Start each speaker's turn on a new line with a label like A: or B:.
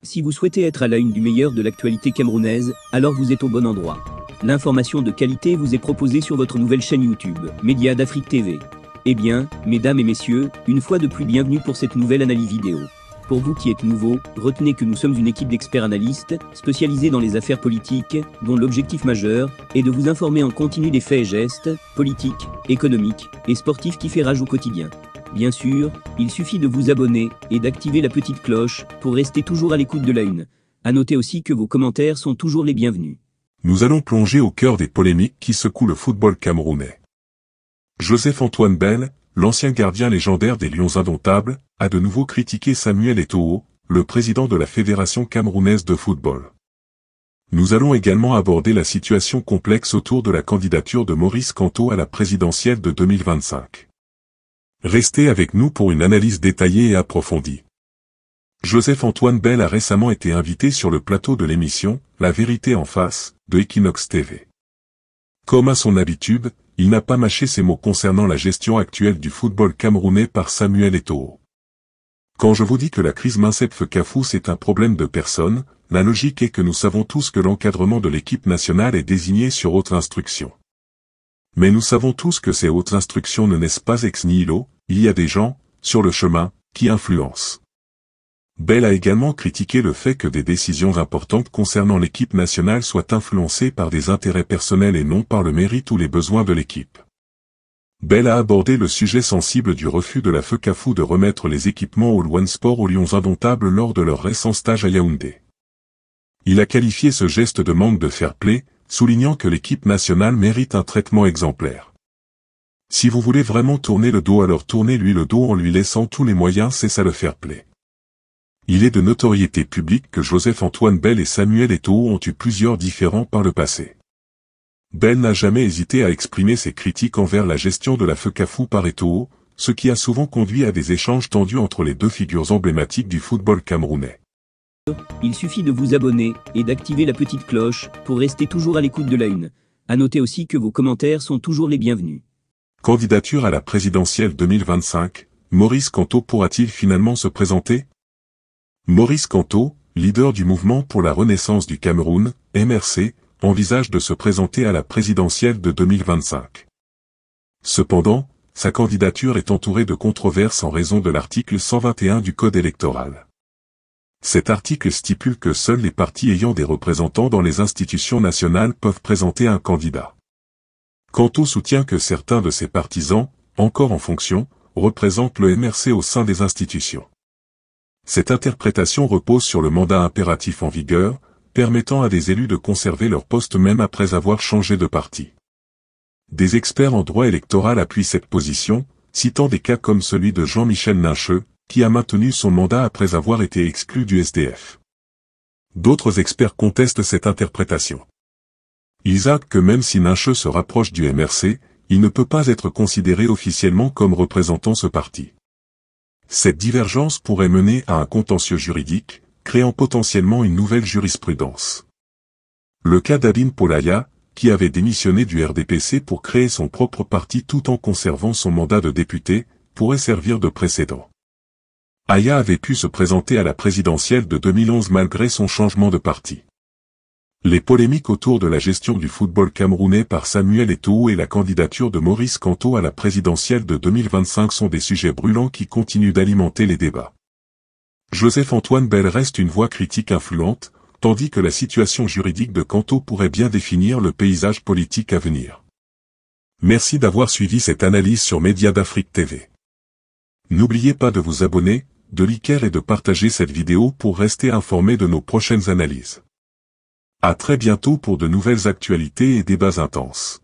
A: Si vous souhaitez être à la une du meilleur de l'actualité camerounaise, alors vous êtes au bon endroit. L'information de qualité vous est proposée sur votre nouvelle chaîne YouTube, Média d'Afrique TV. Eh bien, mesdames et messieurs, une fois de plus bienvenue pour cette nouvelle analyse vidéo. Pour vous qui êtes nouveaux, retenez que nous sommes une équipe d'experts analystes, spécialisés dans les affaires politiques, dont l'objectif majeur est de vous informer en continu des faits et gestes, politiques, économiques et sportifs qui fait rage au quotidien. Bien sûr, il suffit de vous abonner et d'activer la petite cloche pour rester toujours à l'écoute de la une. À noter aussi que vos commentaires sont toujours les bienvenus.
B: Nous allons plonger au cœur des polémiques qui secouent le football camerounais. Joseph-Antoine Bell, l'ancien gardien légendaire des Lions indomptables, a de nouveau critiqué Samuel Eto'o, le président de la Fédération camerounaise de football. Nous allons également aborder la situation complexe autour de la candidature de Maurice Kamto à la présidentielle de 2025. Restez avec nous pour une analyse détaillée et approfondie. Joseph-Antoine Bell a récemment été invité sur le plateau de l'émission « La vérité en face » de Equinox TV. Comme à son habitude, il n'a pas mâché ses mots concernant la gestion actuelle du football camerounais par Samuel Eto'o. Quand je vous dis que la crise Mincep Fekafous est un problème de personne, la logique est que nous savons tous que l'encadrement de l'équipe nationale est désigné sur haute instruction. Mais nous savons tous que ces hautes instructions ne naissent pas ex nihilo, il y a des gens, sur le chemin, qui influencent. Bell a également critiqué le fait que des décisions importantes concernant l'équipe nationale soient influencées par des intérêts personnels et non par le mérite ou les besoins de l'équipe. Bell a abordé le sujet sensible du refus de la Fekafou de remettre les équipements au Loan Sport aux Lions indomptables lors de leur récent stage à Yaoundé. Il a qualifié ce geste de manque de fair-play, soulignant que l'équipe nationale mérite un traitement exemplaire. Si vous voulez vraiment tourner le dos, alors tournez-lui le dos en lui laissant tous les moyens, c'est ça le fair-play. Il est de notoriété publique que Joseph-Antoine Bell et Samuel Eto'o ont eu plusieurs différends par le passé. Bell n'a jamais hésité à exprimer ses critiques envers la gestion de la Fekafou par Eto'o, ce qui a souvent conduit à des échanges tendus entre les deux figures emblématiques du football camerounais.
A: Il suffit de vous abonner et d'activer la petite cloche pour rester toujours à l'écoute de la une. À noter aussi que vos commentaires sont toujours les bienvenus.
B: Candidature à la présidentielle 2025, Maurice Kamto pourra-t-il finalement se présenter? Maurice Kamto, leader du mouvement pour la renaissance du Cameroun, MRC, envisage de se présenter à la présidentielle de 2025. Cependant, sa candidature est entourée de controverses en raison de l'article 121 du Code électoral. Cet article stipule que seuls les partis ayant des représentants dans les institutions nationales peuvent présenter un candidat. Kamto soutient que certains de ses partisans, encore en fonction, représentent le MRC au sein des institutions. Cette interprétation repose sur le mandat impératif en vigueur, permettant à des élus de conserver leur poste même après avoir changé de parti. Des experts en droit électoral appuient cette position, citant des cas comme celui de Jean-Michel Nincheux, qui a maintenu son mandat après avoir été exclu du SDF. D'autres experts contestent cette interprétation. Ils arguent que même si Nincheux se rapproche du MRC, il ne peut pas être considéré officiellement comme représentant ce parti. Cette divergence pourrait mener à un contentieux juridique, créant potentiellement une nouvelle jurisprudence. Le cas d'Adine Polaya, qui avait démissionné du RDPC pour créer son propre parti tout en conservant son mandat de député, pourrait servir de précédent. Aya avait pu se présenter à la présidentielle de 2011 malgré son changement de parti. Les polémiques autour de la gestion du football camerounais par Samuel Eto'o et la candidature de Maurice Kamto à la présidentielle de 2025 sont des sujets brûlants qui continuent d'alimenter les débats. Joseph-Antoine Bell reste une voix critique influente, tandis que la situation juridique de Kamto pourrait bien définir le paysage politique à venir. Merci d'avoir suivi cette analyse sur Média d'Afrique TV. N'oubliez pas de vous abonner, de liker et de partager cette vidéo pour rester informé de nos prochaines analyses. À très bientôt pour de nouvelles actualités et débats intenses.